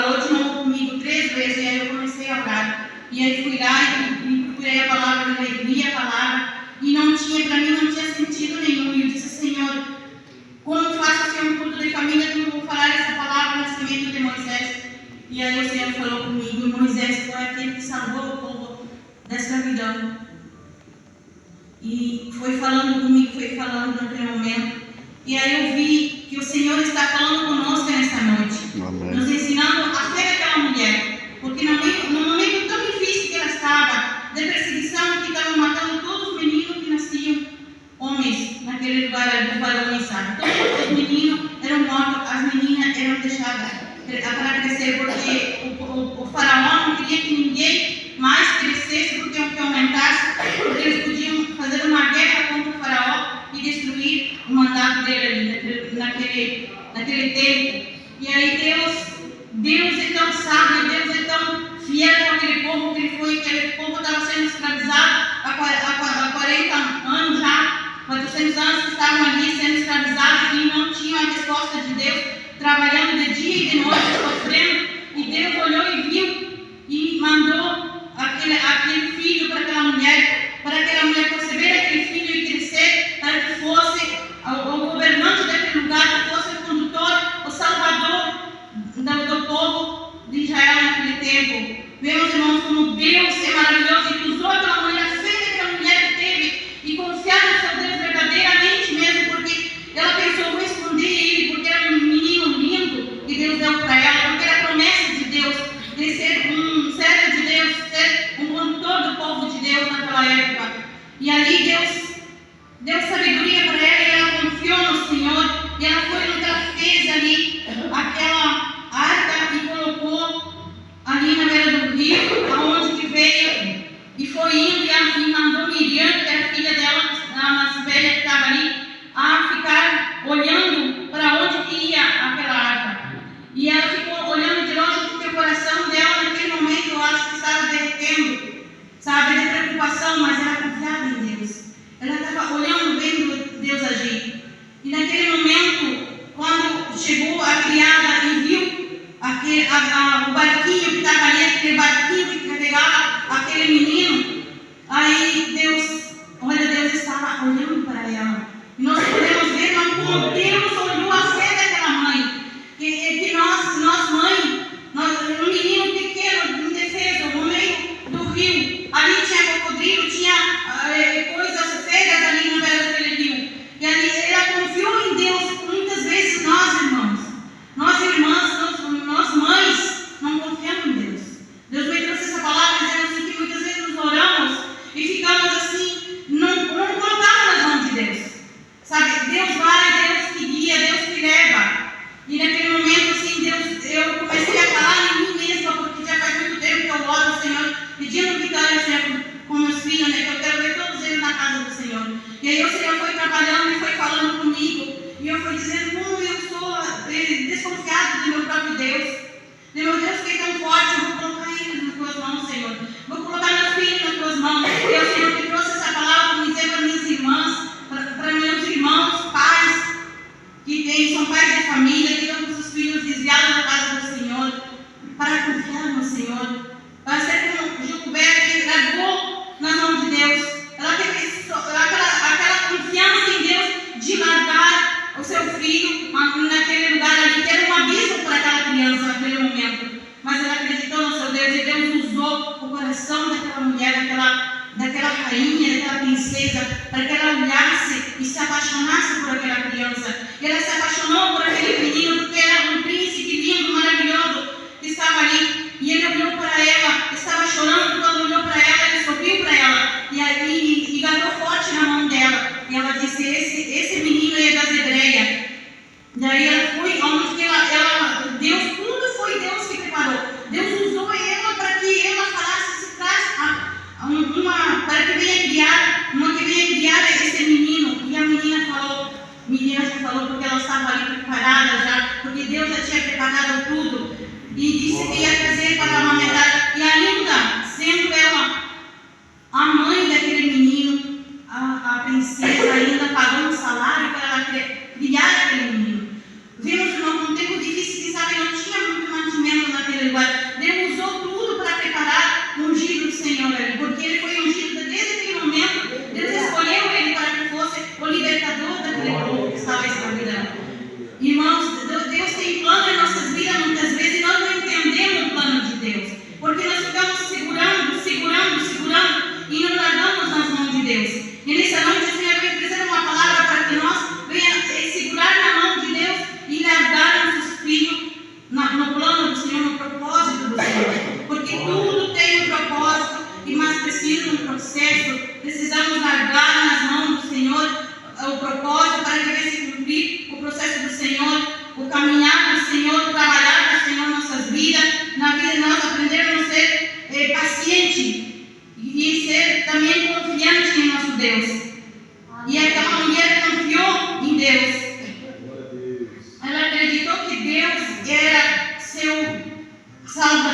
falou de novo comigo 3 vezes, e aí eu comecei a orar. E aí fui lá e procurei a palavra, li a palavra, e não tinha, para mim não tinha sentido nenhum. E eu disse, Senhor, como faço ser um culto de família, como vou falar essa palavra no nascimento de Moisés? E aí o Senhor falou comigo, Moisés foi aquele que salvou o povo da escravidão. E foi falando comigo, foi falando naquele momento. E aí eu vi que o Senhor está falando conosco nesta noite. Amém. Nos ensinando a ser aquela mulher. Porque no momento tão difícil que ela estava, de perseguição, que estavam matando todos os meninos que nasciam homens naquele lugar ali do varões, sabe? Todos os meninos eram mortos, as meninas eram deixadas para crescer, porque o faraó não queria que ninguém mais crescesse, porque que aumentasse, porque eles podiam fazer uma guerra contra o faraó e destruir o mandato dele ali, naquele tempo. E aí Deus é tão sábio, Deus é tão fiel com aquele povo, que aquele povo estava sendo escravizado há 40 anos já, 400 anos que estavam ali sendo escravizados e não tinham a resposta de Deus, trabalhando de dia e de noite, sofrendo, e Deus olhou e viu e mandou aquele filho para aquela mulher conceber aquele filho e crescer, para que fosse o governante daquele lugar, que fosse o condutor, o salvador do povo de Israel naquele tempo. Vemos, irmãos, como Deus é maravilhoso e que usou aquela mulher, a fé que aquela mulher teve, e confiar no seu Deus verdadeiramente mesmo, porque ela pensou, vou esconder ele, porque era um menino lindo que Deus deu para ela, porque era a promessa de Deus, de ser um servo de Deus, ser um condutor do povo de Deus naquela época. E ali Deus deu sabedoria para ela e ela confiou no Senhor, e ela foi no que ela fez ali, aquela arca, e colocou ali na beira do rio, aonde que veio, e foi indo e mandou Miriam, que era filha dela, a mais velha que estava ali, a ficar olhando para onde que ia aquela arca. E ela ficou olhando de longe, porque o coração dela naquele momento eu acho que estava derretendo, sabe, de preocupação, mas ela confiava em Deus. Ela estava olhando, vendo Deus agir. E naquele momento, quando chegou a criada e viu o barquinho que estava ali, aquele barquinho que carregava aquele menino, aí Deus estava olhando para ela. E nós podemos ver como Deus olhou a fé daquela mãe. Que nós mãe, um menino pequeno, indefeso, no meio do rio, ali tinha crocodilo, tinha coisas feias ali no meio daquele rio. E ali ela confiou em Deus. Muitas vezes nós, irmãos, nós mães, não confiamos em Deus. Deus me trouxe essa palavra dizendo assim que muitas vezes nos oramos e ficamos assim, não colocamos nas mãos de Deus. Sabe, Deus vai, Deus que guia, Deus que leva. E naquele momento, assim, eu comecei a falar em mim mesma, porque já faz muito tempo que eu oro ao Senhor, pedindo vitória, Senhor, com meus filhos, né, que eu quero ver todos eles na casa do Senhor. E aí o Senhor foi trabalhando e foi falando comigo, e eu fui dizendo como eu sou desconfiado do meu próprio Deus. De meu Deus que é tão forte, eu vou colocar eles nas tuas mãos, Senhor. Vou colocar meus filhos nas tuas mãos. E o Senhor me trouxe essa palavra para me dizer para minhas irmãs, para meus irmãos, pais, que são pais de família, que estão com os filhos desviados na casa do Senhor, para confiar no Senhor, para ser como Joquebede, que largou nas mãos de Deus. Ela teve aquela confiança em Deus de largar o seu filho naquele lugar ali, que era um abismo para aquela criança naquele momento. Mas ela acreditou no seu Deus, e Deus usou o coração daquela mulher, daquela rainha, daquela princesa, para que ela olhasse e se apaixonasse por aquela criança. E ela se apaixonou por aquele menino, porque era um príncipe lindo, maravilhoso, que estava ali. E ele olhou para ela, estava chorando. Quando olhou para ela, ele sorriu para ela, e agarrou forte na mão dela. E ela disse, esse menino é das Hebreias. Daí ela foi, onde tudo foi Deus que preparou. Deus usou ela para que ela falasse, se traz para que venha criar esse menino. E a menina já falou, porque ela estava ali preparada já, porque Deus já tinha preparado tudo. E disse que ia trazer para amamentar. E ainda, sendo ela a mãe daquele menino, a princesa ainda pagou um salário para ela criar aquele menino. Vimos, irmão, num tempo difícil, que sabe, não tinha muito mantimento naquele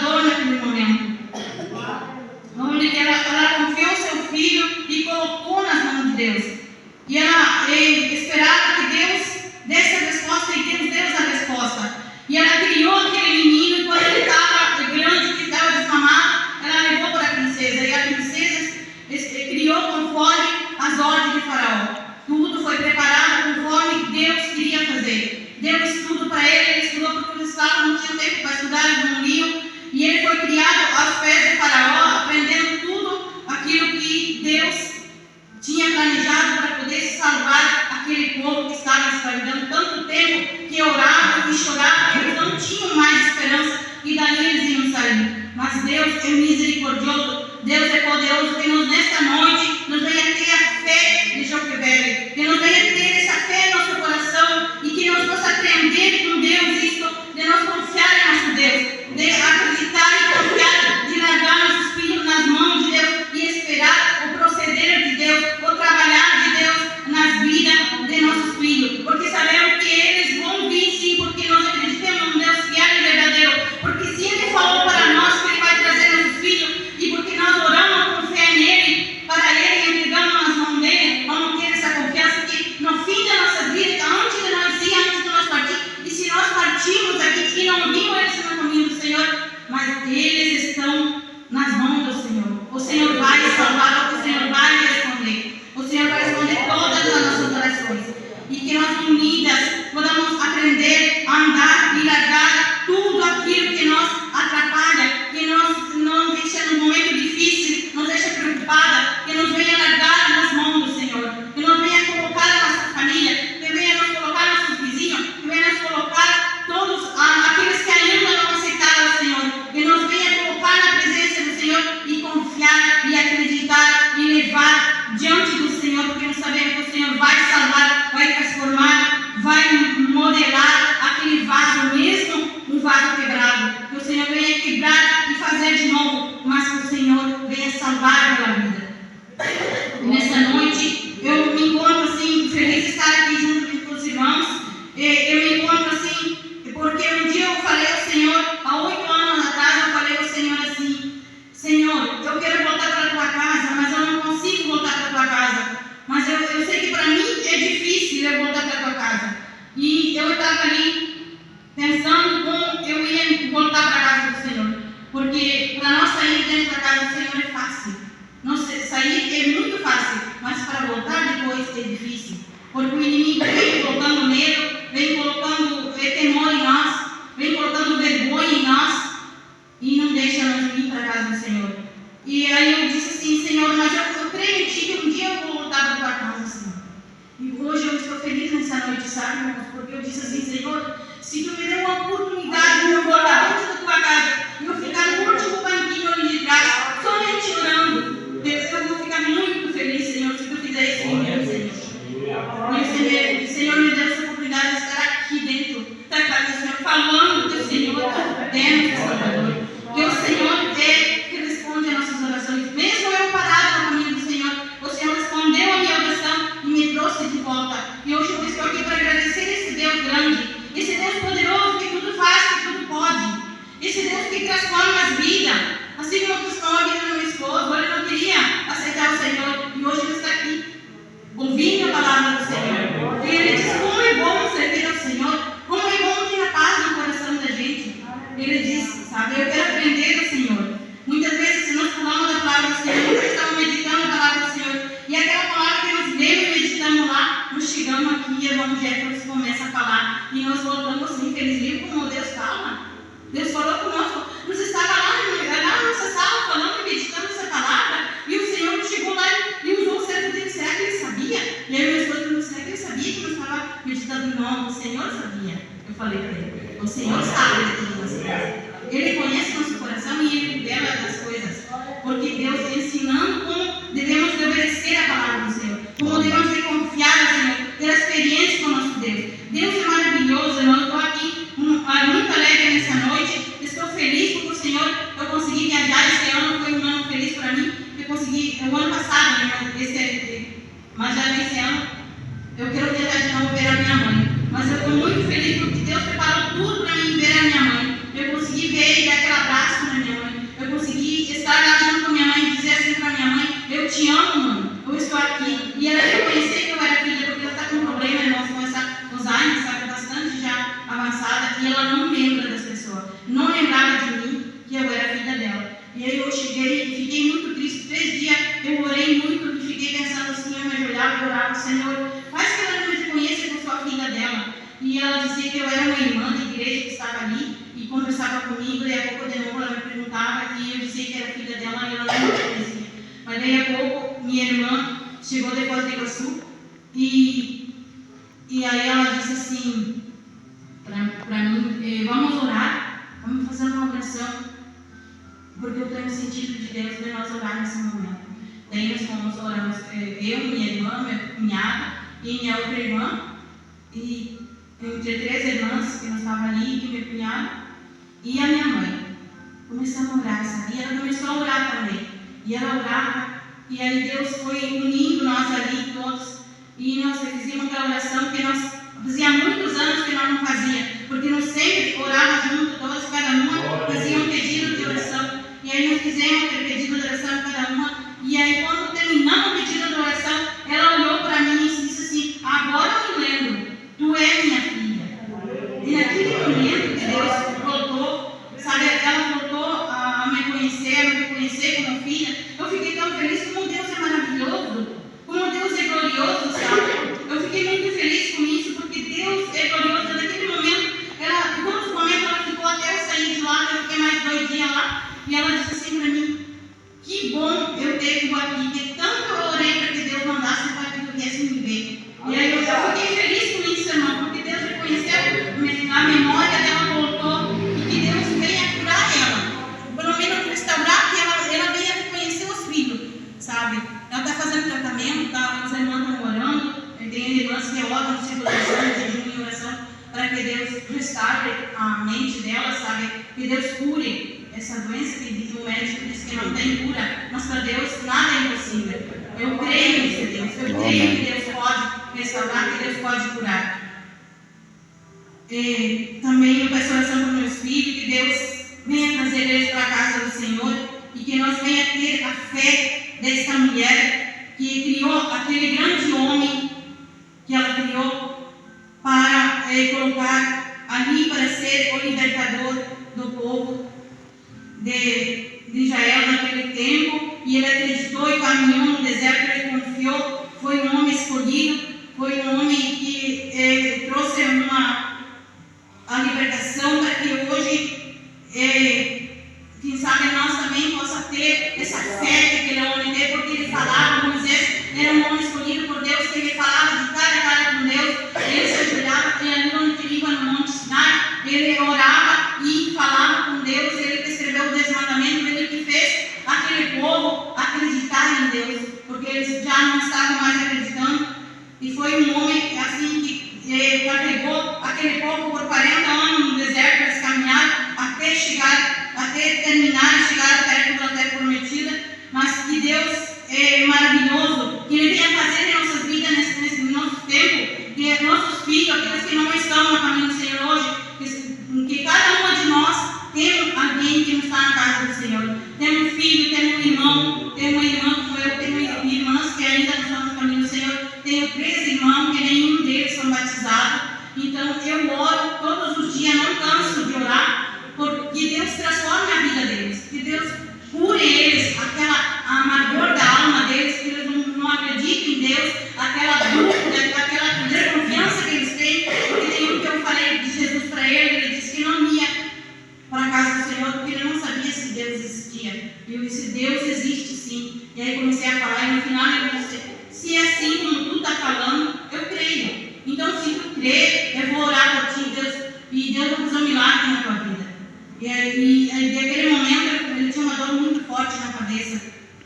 Salvador naquele momento. Onde ela confiou seu filho e colocou nas mãos de Deus. E ela esperava que Deus desse a resposta, e Deus deu a resposta. E ela criou aquele menino, e quando ele estava grande, que estava desmamado, ela levou para a princesa. E a princesa criou conforme as ordens de Faraó. Tudo foi preparado conforme Deus queria fazer. Deu estudo para ele estudou porque os escravos não tinham tempo para estudar, eles não liam. E ele foi criado aos pés de Faraó, aprendendo tudo aquilo que Deus tinha planejado para poder salvar aquele povo que estava em escravidão tanto tempo, que oravam e choravam, eles não tinham mais esperança e dali eles iam sair. Mas Deus é misericordioso, Deus é poderoso, que nos nesta noite nos venha ter a fé de Joquebede, que nos venha ter essa fé em nosso coração e que nós possa aprender com Deus isso, de nós confiar em nosso Deus, de acreditar e confiar, de largar nossos filhos nas mãos de Deus e esperar o proceder de Deus, o trabalhar de Deus nas vidas de nossos filhos, porque sabemos que eles vão vir sim, porque nós acreditamos no Deus fiel e verdadeiro, porque se Ele falou para nós que Ele vai trazer nossos filhos, e porque nós oramos com fé nele, para Ele e entregamos nas mãos dele, vamos ter essa confiança que no fim da nossa vida, antes de nós ir, antes de nós partir, e se nós partirmos aqui e não vimos eles no caminho do Senhor, mas eles estão nas mãos do Senhor. O Senhor vai salvar, o Senhor vai responder. O Senhor vai responder todas as nossas orações. E que nós unidas podamos aprender a andar e largar tudo aquilo que nos atrapalha, que nos não deixa no momento difícil, nos deixa preocupada, que nos venha largar nas mãos do Senhor, que nos venha colocar a nossa família, que venha nos colocar nossos vizinhos, que venha nos colocar todos aqueles que ainda não aceitaram o Senhor, que nos venha colocar na presença do Senhor e confiar e acreditar e levar diante do Senhor, porque nós sabemos que o Senhor vai salvar, vai transformar, vai modelar aquele vaso mesmo, um vaso quebrado, que o Senhor venha quebrar e fazer de novo, mas que o Senhor venha salvar aquela vida. Nessa noite eu me encontro assim, feliz de estar aqui junto com os irmãos. Eu me encontro assim, porque um dia eu falei ao Senhor, há 8 anos atrás, eu falei ao Senhor assim: Senhor, eu quero voltar para a tua casa, mas eu não consigo voltar para a tua casa. Mas eu sei que para mim é difícil eu voltar para a tua casa. E eu estava ali pensando como eu ia voltar para a casa do Senhor. Porque para nós sair dentro da casa do Senhor é fácil. Sair é muito fácil, mas para voltar depois é difícil. Porque o inimigo vem colocando medo, vem colocando temor em nós, vem colocando vergonha em nós e não deixa nós vir para a casa do Senhor. E aí eu disse assim: Senhor, mas eu creio em Ti que um dia eu vou voltar para a tua casa, Senhor. E hoje eu estou feliz nessa noite, sabe, irmãos? Porque eu disse assim: Senhor, se Tu me der uma oportunidade de eu voltar dentro da tua casa e eu ficar no último banquinho ali de trás, somente orando, eu vou ficar muito feliz, Senhor, se Tu fizer isso em mim, Senhor. E o Senhor me deu essa oportunidade de estar aqui dentro da casa do Senhor, falando que o Senhor dentro do Salvador. Que o Senhor é que responde a nossas orações. Mesmo eu parado no caminho do Senhor, o Senhor respondeu a minha oração e me trouxe de volta. E hoje eu estou aqui para agradecer esse Deus grande, esse Deus poderoso que tudo faz, que tudo pode. Esse Deus que transforma as vidas. Assim como eu estou aqui no meu esposo, ele não queria aceitar o Senhor e hoje ele está aqui, ouvindo a palavra do Senhor. E ele diz: como é bom servir ao Senhor, como é bom ter a paz no coração da gente. Ele diz, sabe, eu quero aprender do Senhor. Muitas vezes, se nós falamos da palavra do Senhor, nós estamos meditando a palavra do Senhor, e aquela palavra que nós lemos e meditamos lá, nós chegamos aqui e o Evangelho começa a falar, e nós voltamos assim, felizmente, como Deus fala. Deus falou conosco, nós estávamos lá na nossa sala falando e meditando essa palavra, e o Senhor chegou lá e usou o servo dele. Será que ele sabia? E aí meu esposo disse: será que ele sabia que nós estávamos meditando? Não, o Senhor sabia. Eu falei para ele: o Senhor sabe de todas as coisas. Ele conhece nosso coração e Ele revela das coisas. Porque Deus está ensinando como devemos de obedecer a palavra do Senhor, como devemos de confiar no Senhor, ter experiência com o nosso Deus. Deus é maravilhoso, irmão. Eu estou aqui muito alegre nessa noite. Estou feliz porque o Senhor, eu consegui viajar. Esse ano foi um ano feliz para mim. Eu consegui, o ano passado, né, mas já nesse ano, eu quero viajar de novo ver a minha mãe. Mas eu estou muito feliz porque Deus preparou tudo para mim ver a minha mãe. Eu consegui ver e dar aquele abraço na dela eu não conhecia. Mas daí a pouco, minha irmã chegou de Foz do Iguaçu e aí ela disse assim para mim, vamos orar, vamos fazer uma oração, porque eu tenho sentido de Deus de nós orar nesse momento. Daí nós fomos, oramos, eu, minha irmã, minha cunhada e minha outra irmã, e entre 3 irmãs que nós estávamos ali, e minha cunhada e a minha mãe. Começamos a orar, sabe? E ela começou a orar também. E ela orava, e aí Deus foi unindo nós ali todos, e nós fizemos aquela oração que nós fazia muitos anos que nós não fazíamos, porque nós sempre orávamos juntos, todos, cada uma fazia um pedido de oração. E aí nós fizemos aquele pedido de oração cada uma, e aí quando terminamos o pedido de oração, ela olhou para mim e disse assim: agora eu me lembro, tu é minha filha. E naquele momento que Deus voltou, sabe, ela voltou a me conhecer como filha, eu fiquei tão feliz. Como Deus é maravilhoso, como Deus é glorioso, sabe? Eu fiquei muito feliz com isso, porque Deus é glorioso. Naquele momento, em todos os momentos ela ficou até eu sair de lá, eu fiquei mais 2 dias lá, e ela disse assim para mim: que bom eu ter tu aqui, que tanto eu orei para que Deus mandasse para que tu viesse me ver. E aí eu fiquei feliz com isso, irmão, porque Deus reconheceu, a memória dela voltou, e que Deus venha curar ela, pelo menos restaurar, que ela venha reconhecer os filhos, sabe? Ela está fazendo tratamento, as irmãs estão orando, tem irmãs que oram no ciclo de oração, jejum e oração, para que Deus restaure a mente dela, sabe? Que Deus cure essa doença que o médico disse que não tem cura, mas para Deus nada é impossível. Eu creio nesse Deus, eu creio que Deus pode restaurar, que Deus pode curar. Também eu peço oração para os meus filhos, que Deus venha trazer eles para a casa do Senhor, e que nós venha ter a fé desta mulher que criou aquele grande homem que ela criou para colocar ali para ser o libertador do povo de Israel naquele tempo. E ele acreditou e caminhou no deserto, ele confiou, foi um homem escolhido, foi um homem que trouxe a libertação para que hoje, quem sabe, nós também possa ter essa fé que aquele homem teve, porque ele falava, Moisés era um homem escolhido por Deus, que ele falava de cara a cara com Deus, ele se ajoelhava, e ali onde ele ia no Monte Sinai, ele orava e falava com Deus, ele que escreveu o 10 mandamentos, ele que fez aquele povo acreditar em Deus, porque eles já não estavam mais acreditando, e foi um homem assim que carregou aquele povo por 40 anos no deserto, eles caminharam até terminar e chegar perto da terra prometida. Mas que Deus é maravilhoso, que Ele venha fazer em nossas vidas nesse nosso tempo, que nossos filhos, aqueles que não estão no caminho do Senhor hoje, que cada uma de nós tem alguém que não está na casa do Senhor. Tem um filho, tem um irmão, tem uma irmã como eu, tenho irmãs que ainda não estão no caminho do Senhor, tenho 3 irmãos que nenhum deles são batizados. Então eu oro todos os dias, não canso de orar, porque Deus transforme a vida deles, que Deus cure eles, aquela amargor da alma deles, que eles não acreditem em Deus, aquela dúvida, aquela desconfiança que eles têm, porque tem um que eu falei de Jesus para ele disse que não ia para a casa do Senhor, porque ele não sabia se Deus existia. E eu disse: Deus existe sim. E aí comecei a falar, e no final ele disse: se é assim como tu está falando, eu creio. Então, se tu crê, eu vou orar por ti, Deus, e Deus vai fazer um milagre na tua vida. E naquele momento ele tinha uma dor muito forte na cabeça.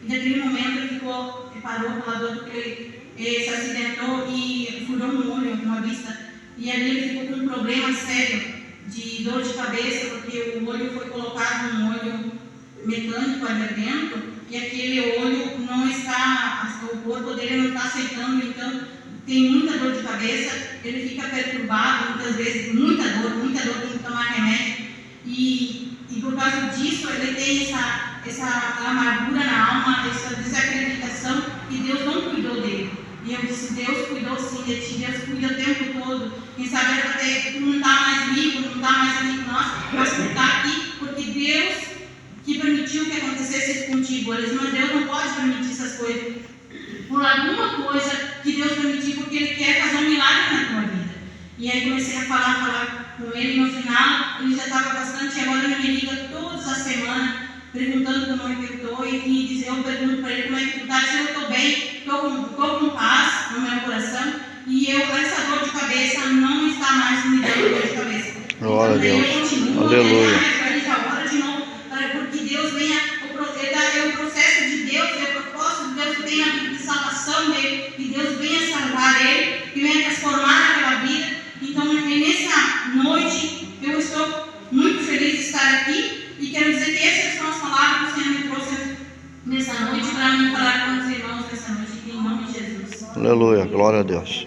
E naquele momento ele parou pela dor, porque ele se acidentou e furou um olho, uma vista. E ali ele ficou com um problema sério de dor de cabeça, porque o olho foi colocado num olho mecânico ali dentro, e aquele olho não está, o corpo dele não está aceitando, então tem muita dor de cabeça, ele fica perturbado muitas vezes, muita dor, tem que tomar remédio, e por causa disso ele tem essa amargura na alma, essa desacreditação que Deus não cuidou dele. E eu disse: Deus cuidou sim de ti, Deus cuida o tempo todo. Quem sabe tu não está mais vivo, não está mais ali com nós, mas tu está aqui porque Deus que permitiu que acontecesse isso contigo. Mas Deus não pode permitir essas coisas por alguma coisa que Deus permitiu, porque Ele quer fazer um milagre na tua vida. E aí comecei a falar com ele. No final ele já estava bastante, agora ele me liga todas as semanas perguntando como é que eu estou, e eu pergunto para ele como é que tu está, se eu estou bem, estou com paz no meu coração, e essa dor de cabeça não está mais me dando dor de cabeça. Glória a Então, Deus. eu continuo, Aleluia. agora de novo, porque Deus venha, é o processo de Deus, é o propósito de Deus, que tenha a vida de salvação dele, que Deus venha salvar ele, que venha transformar aquela vida. Então, nessa noite, eu estou muito feliz de estar aqui, e quero dizer que essas são as palavras que o Senhor me trouxe nessa noite, para me falar com os irmãos nessa noite, em nome de Jesus. Aleluia. Glória a Deus.